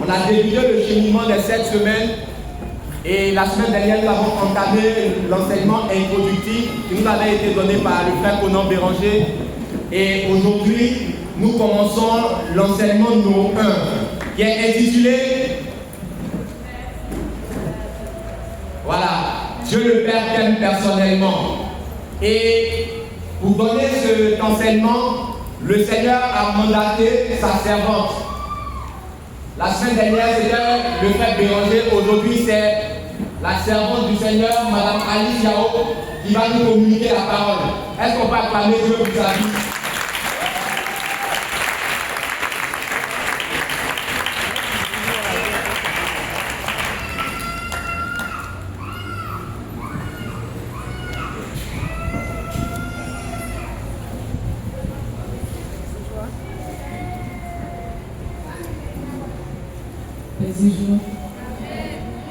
On a débuté le cheminement de cette semaine et la semaine dernière, nous avons entamé l'enseignement introductif qui nous avait été donné par le frère Conan Béranger. Et aujourd'hui, nous commençons l'enseignement numéro 1 qui est intitulé voilà, Dieu le Père t'aime personnellement. Et pour donner cet enseignement, le Seigneur a mandaté sa servante. La semaine dernière, c'était le frère Béranger. Aujourd'hui, c'est la servante du Seigneur, Madame Alice Yao, qui va nous communiquer la parole. Est-ce qu'on peut acclamer Dieu pour sa vie?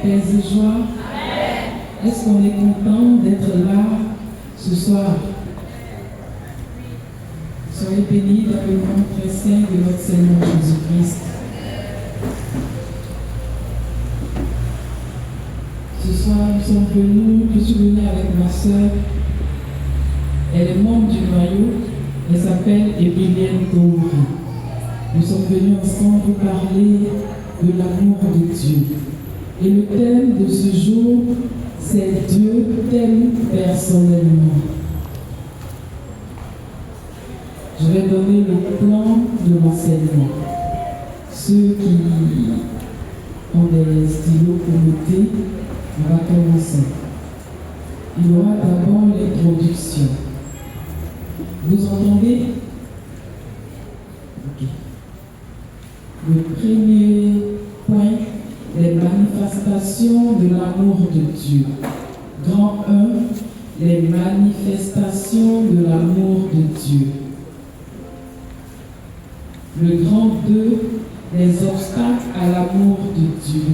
Paix et joie. Est-ce qu'on est content d'être là ce soir? Soyez bénis dans le nom très saint de notre Seigneur Jésus-Christ. Ce soir, je suis venue avec ma soeur. Elle est membre du noyau. Elle s'appelle Emilienne Touri. Nous sommes venus ensemble pour parler de l'amour de Dieu. Et le thème de ce jour, c'est Dieu t'aime personnellement. Je vais donner le plan de l'enseignement. Ceux qui ont des stylos pour noter, on va commencer. Il y aura d'abord l'introduction. Vous entendez? Ok. Le premier point, les manifestations de l'amour de Dieu. Grand 1, les manifestations de l'amour de Dieu. Le grand 2, les obstacles à l'amour de Dieu.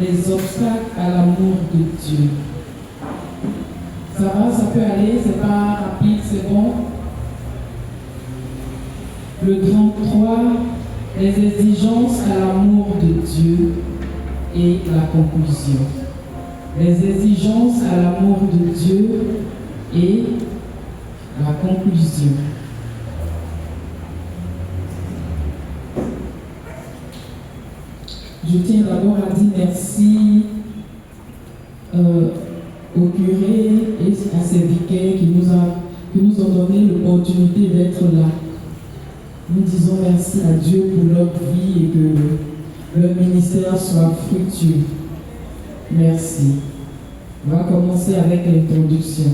Les obstacles à l'amour de Dieu. Ça va, ça peut aller, c'est pas rapide, c'est bon. Le grand 3, les exigences à l'amour de Dieu et la conclusion. Les exigences à l'amour de Dieu et la conclusion. Je tiens d'abord à dire merci au curé et à ses vicaires qui nous ont donné l'opportunité d'être là. Nous disons merci à Dieu pour leur vie et que leur ministère soit fructueux. Merci. On va commencer avec l'introduction.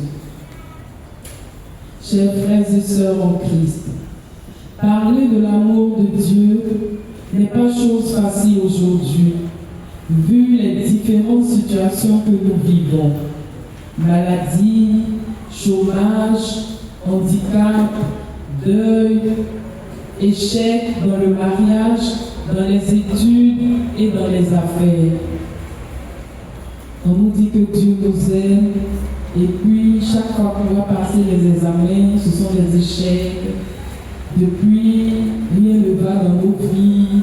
Chers frères et sœurs en Christ, parler de l'amour de Dieu n'est pas chose facile aujourd'hui, vu les différentes situations que nous vivons. Maladie, chômage, handicap, deuil, échec dans le mariage, dans les études et dans les affaires. On nous dit que Dieu nous aime et puis chaque fois qu'on va passer les examens, ce sont des échecs. Depuis, rien ne va dans nos vies.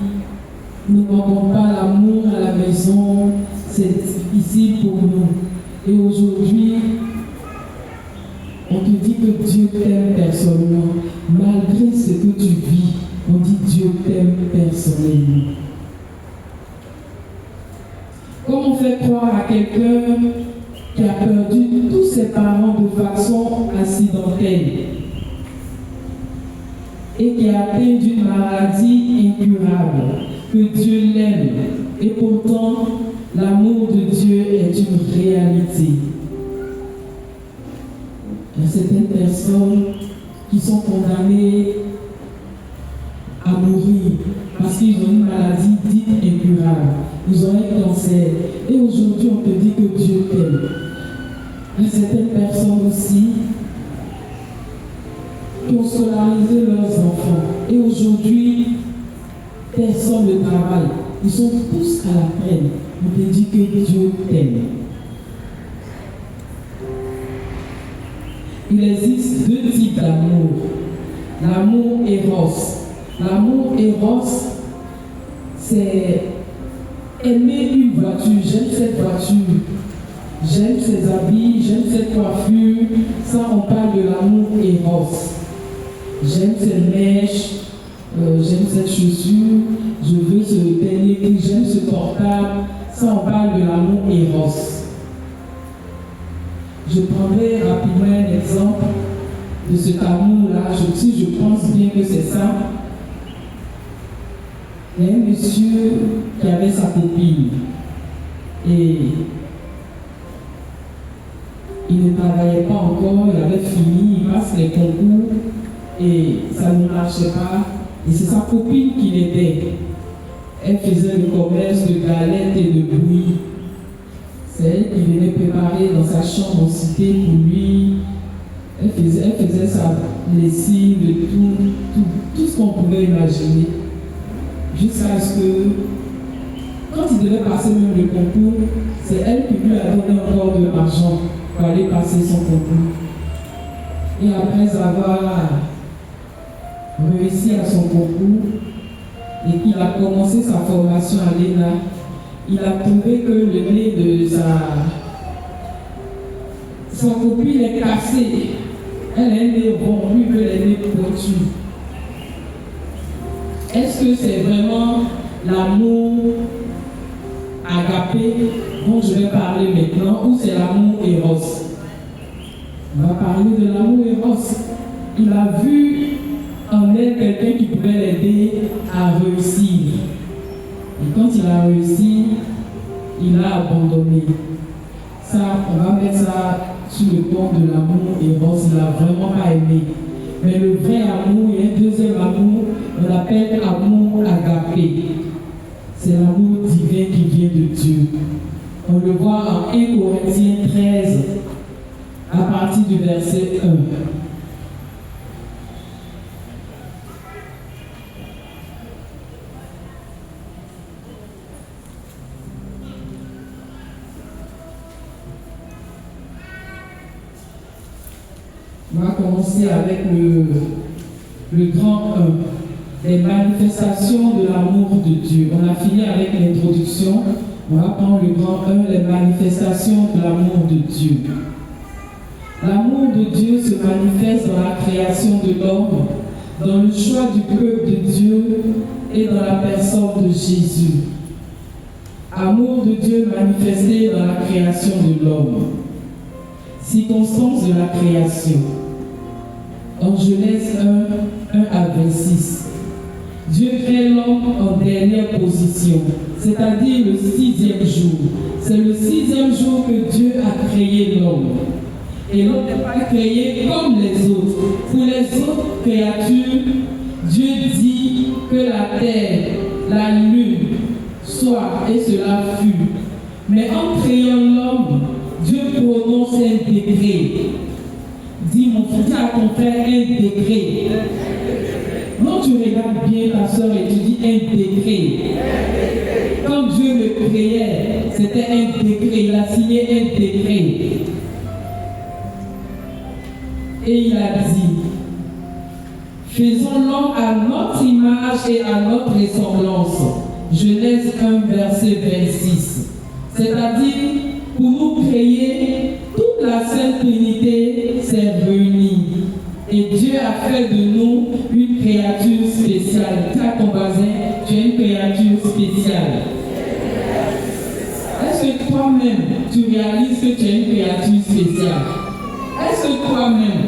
Nous n'avons pas l'amour à la maison. C'est difficile pour nous. Et aujourd'hui, on te dit que Dieu t'aime personnellement. Malgré ce que tu vis, on dit Dieu t'aime personnellement. Comment on fait croire à quelqu'un qui a perdu tous ses parents de façon accidentelle et qui a atteint d'une maladie incurable, que Dieu l'aime, et pourtant l'amour de Dieu est une réalité. Il y a certaines personnes qui sont condamnées à mourir parce qu'ils ont une maladie dite incurable. Ils ont un cancer. Et aujourd'hui, on te dit que Dieu t'aime. Il y a certaines personnes aussi qui ont scolarisé leurs enfants. Et aujourd'hui, personne ne travaille. Ils sont tous à la peine. On te dit que Dieu t'aime. Il existe deux types d'amour. L'amour éros. L'amour éros, c'est aimer une voiture. J'aime cette voiture, j'aime ses habits, j'aime cette coiffure. Ça, on parle de l'amour éros. J'aime cette mèche, j'aime cette chaussure, je veux ce dernier prix, j'aime ce portable. Ça, on parle de l'amour éros. Je prendrai rapidement un exemple de cet amour-là. Si je pense bien que c'est ça, il y a un monsieur qui avait sa copine et il ne travaillait pas encore, il avait fini, il passe les concours et ça ne marchait pas. Et c'est sa copine qui l'aidait. Elle faisait le commerce de galettes et de bouillies. C'est elle qui venait préparer dans sa chambre en cité pour lui. Elle faisait sa lessive, tout ce qu'on pouvait imaginer. Jusqu'à ce que, quand il devait passer même le concours, c'est elle qui lui a donné encore de l'argent pour aller passer son concours. Et après avoir réussi à son concours et qu'il a commencé sa formation à l'ENA, il a trouvé que le nez de sa copine est cassé. Elle a un nez rompu que les nez pointus. Est-ce que c'est vraiment l'amour agapé dont je vais parler maintenant ou c'est l'amour éros? On va parler de l'amour éros. Il a vu en elle quelqu'un qui pouvait l'aider à réussir. Et quand il a réussi, il a abandonné. Ça, on va mettre ça sur le compte de l'amour éros. Il n'a vraiment pas aimé. Mais le vrai amour, il y a un deuxième amour, on l'appelle amour agapé. C'est l'amour divin qui vient de Dieu. On le voit en 1 Corinthiens 13, à partir du verset 1. On va commencer avec le grand 1, les manifestations de l'amour de Dieu. On a fini avec l'introduction. On va prendre le grand 1, les manifestations de l'amour de Dieu. L'amour de Dieu se manifeste dans la création de l'homme, dans le choix du peuple de Dieu et dans la personne de Jésus. Amour de Dieu manifesté dans la création de l'homme. Circonstances de la création. En Genèse 1 à 26. Dieu crée l'homme en dernière position, c'est-à-dire le 6e jour. C'est le 6e jour que Dieu a créé l'homme. Et l'homme n'est pas créé comme les autres. Pour les autres créatures, Dieu dit que la terre, la lune, soit, et cela fut. Mais en créant l'homme, Dieu prononce un décret. Dis mon frère, dis à ton frère un décret. Non, tu regardes bien ta soeur et tu dis un décret. Quand Dieu le créait, c'était un décret. Il a signé un décret. Et il a dit, faisons l'homme à notre image et à notre ressemblance. Genèse 1, verset 26. C'est-à-dire, pour nous créer, toute la Sainte Trinité s'est réunie. Et Dieu a fait de nous une créature spéciale. Dis à ton voisin, tu es une créature spéciale. Est-ce que toi-même, tu réalises que tu es une créature spéciale? Est-ce que toi-même,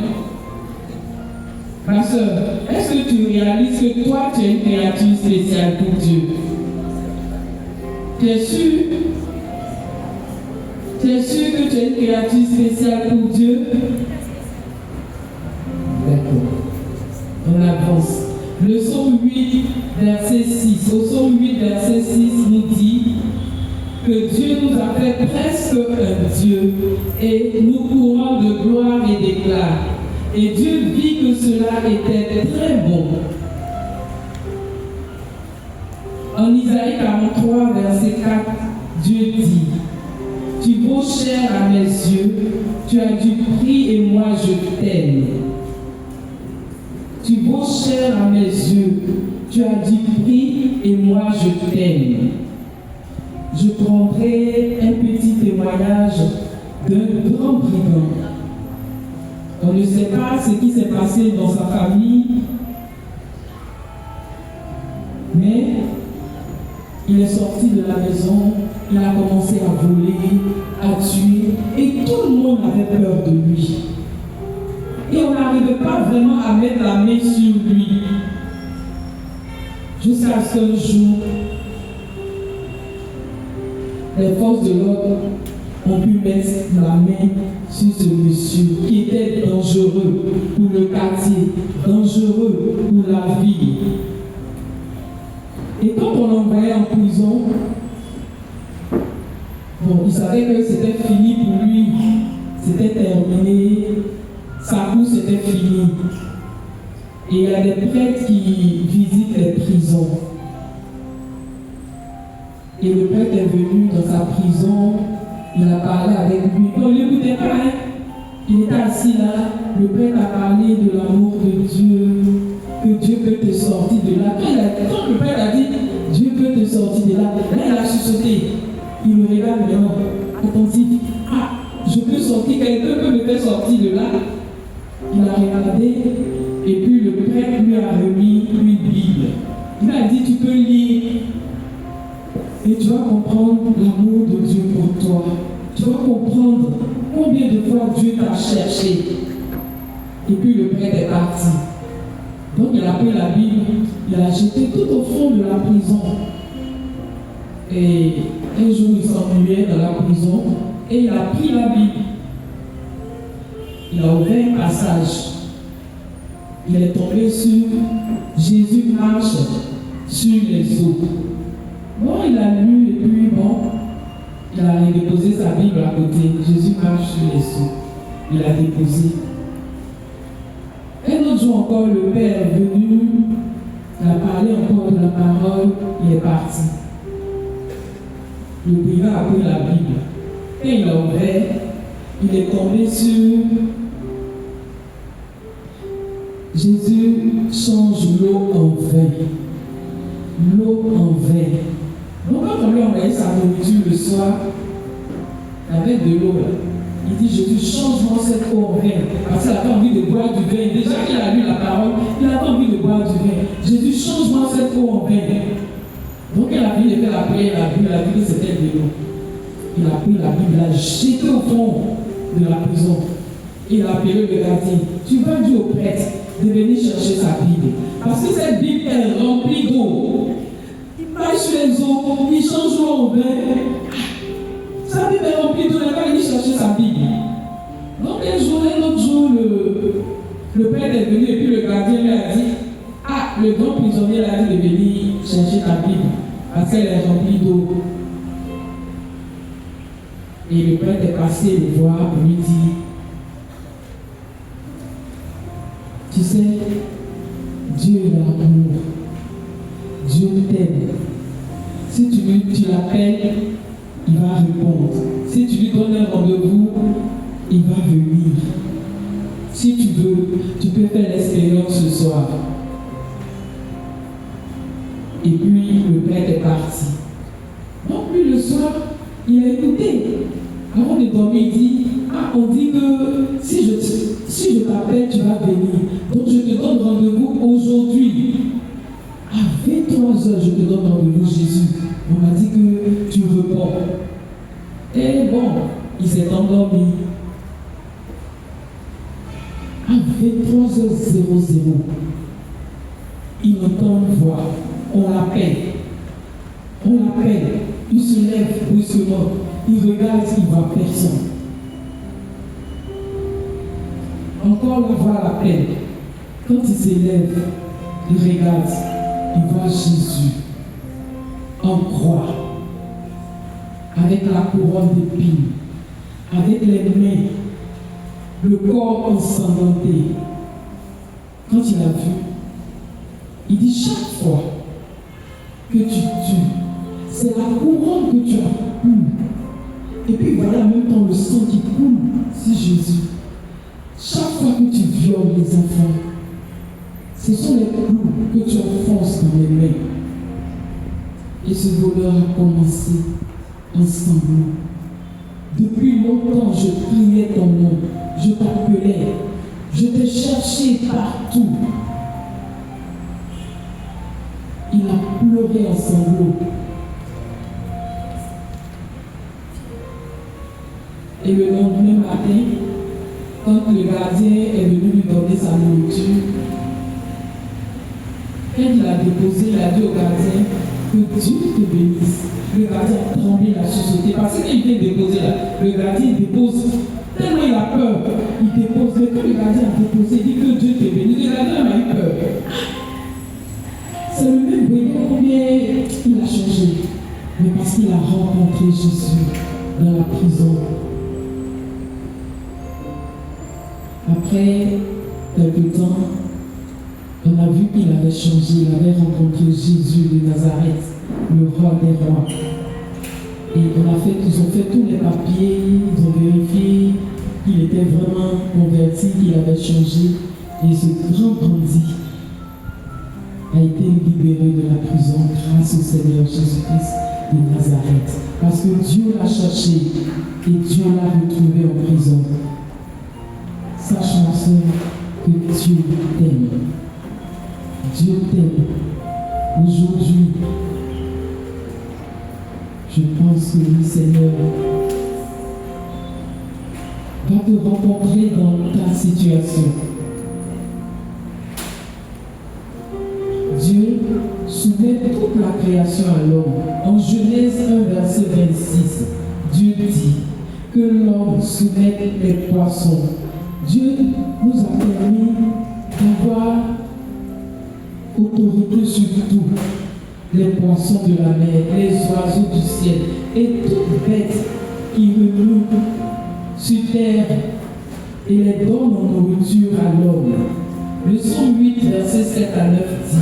ma soeur, est-ce que tu réalises que toi, tu es une créature spéciale pour Dieu? Tu es sûr? Tu es sûr que tu es une créature spéciale pour Dieu? D'accord. On avance. Le psaume 8, verset 6. Au psaume 8, verset 6 nous dit que Dieu nous a fait presque un Dieu et nous courons de gloire et d'éclat. Et Dieu vit que cela était très bon. En Isaïe 43, verset 4, Dieu dit, tu vaux cher à mes yeux, tu as du prix et moi je t'aime. Tu vaux cher à mes yeux. Tu as dit prie et moi je t'aime. Je prendrai un petit témoignage d'un grand brigand. On ne sait pas ce qui s'est passé dans sa famille, mais il est sorti de la maison, il a commencé à voler, à tuer, et tout le monde avait peur de lui. Et on n'arrivait pas vraiment à mettre la main sur lui. Jusqu'à ce qu'un jour, les forces de l'ordre ont pu mettre la main sur ce monsieur qui était dangereux pour le quartier, dangereux pour la ville. Et quand on l'envoyait en prison, bon, il savait que c'était fini pour lui, c'était terminé, sa course était finie. Et il y a des prêtres qui visitent les prisons. Et le prêtre est venu dans sa prison, il a parlé avec lui. Non, il n'écoutait pas, hein? Il était assis là, le prêtre a parlé de l'amour de Dieu, que Dieu peut te sortir de là. Quand le prêtre a dit, Dieu peut te sortir de là, là il a chuchoté. Il le regarde maintenant, attentif. Ah, je peux sortir, quelqu'un peut me faire sortir de là. Il a regardé, et puis le prêtre lui a remis une Bible. Il a dit, tu peux lire. Et tu vas comprendre l'amour de Dieu pour toi. Tu vas comprendre combien de fois Dieu t'a cherché. Et puis le prêtre est parti. Donc il a pris la Bible, il a jeté tout au fond de la prison. Et un jour il s'ennuyait dans la prison et il a pris la Bible. Il a ouvert un passage. Il est tombé sur Jésus marche sur les eaux. Bon, il a lu et puis bon, il a déposé sa Bible à côté. Jésus marche sur les eaux. Il a déposé. Un autre jour encore, le Père est venu, il a parlé encore de la parole, il est parti. Le brigand a pris la Bible. Et il a ouvert, il est tombé sur Jésus change l'eau en vin. L'eau en vin. Donc quand on lui a envoyé sa nourriture le soir, avec de l'eau, il dit Jésus, change-moi cette eau en vin. Parce qu'il avait envie de boire du vin. Déjà qu'il a lu la parole, il avait envie de boire du vin. Jésus, change-moi cette eau en vin. Donc il a fini de faire la prière, il a vu que c'était de l'eau. Il a pris la Bible, il l'a jeté au fond de la prison. Il a appelé le gardien. Tu vas dire au prêtre de venir chercher sa Bible. Parce que cette Bible est remplie d'eau. Il marche sur les eaux, il change l'eau en vin. Sa Bible est remplie d'eau, il va venir chercher sa Bible. Donc un autre jour, le prêtre est venu et puis le gardien lui a dit ah, le grand prisonnier a dit de venir chercher ta Bible parce qu'elle est remplie d'eau. Et le prêtre est passé le voir pour lui dire tu sais, Dieu est l'amour. Dieu t'aime. Si tu l'appelles, il va répondre. Si tu lui donnes un rendez-vous, il va venir. Si tu veux, tu peux faire l'expérience ce soir. Et puis le prêtre est parti. Donc lui le soir, il a écouté. Avant de dormir, il dit ah, on dit que si je t'appelle, tu vas venir. Donc je te donne rendez-vous aujourd'hui. À 23h, je te donne rendez-vous, Jésus. On m'a dit que tu réponds. Et bon, il s'est endormi. À 23h00, il entend une voix. On l'appelle. On l'appelle. Il se lève brusquement. Il regarde, il ne voit personne. Encore la voix l'appelle. Quand il s'élève, il regarde, il voit Jésus en croix, avec la couronne d'épines, avec les mains, le corps ensanglanté. Quand il a vu, il dit chaque fois que tu tues, c'est la couronne que tu as eue. Et puis voilà en même temps le sang qui coule sur Jésus. Chaque fois que tu violes les enfants, Ce sont les clous que tu enfonces dans mes mains. Et ce voleur a commencé en sanglots. Depuis longtemps, je criais ton nom, je t'appelais, je t'ai cherché partout. Il a pleuré en sanglots. Et le lendemain matin, quand le gardien est venu lui donner sa nourriture, quand il a déposé, il a dit au gardien que Dieu te bénisse. Le gardien a tremblé, il a chuchoté. Parce qu'il vient déposer là, le gardien dépose. Tellement il a peur, il dépose. Mais quand le gardien a déposé, il dit que Dieu te bénisse. Le gardien a eu peur. C'est le même brillant, combien il a changé. Mais parce qu'il a rencontré Jésus dans la prison. Après quelque temps, on a vu qu'il avait changé, il avait rencontré Jésus de Nazareth, le roi des rois. Et ils ont fait tous les papiers, ils ont vérifié qu'il était vraiment converti, qu'il avait changé. Et ce grand bandit a été libéré de la prison grâce au Seigneur Jésus-Christ de Nazareth. Parce que Dieu l'a cherché et Dieu l'a retrouvé en prison. Sache, ma soeur, que Dieu t'aime. Dieu t'aime. Aujourd'hui, je pense que le Seigneur va te rencontrer dans ta situation. Dieu soumet toute la création à l'homme. En Genèse 1, verset 26, Dieu dit que l'homme soumette les poissons. Dieu nous a permis d'avoir autorité sur tout, les poissons de la mer, les oiseaux du ciel et toute bête qui remue sur terre et les donne en nourriture à l'homme. Le Psaume 8, verset 7 à 9 dit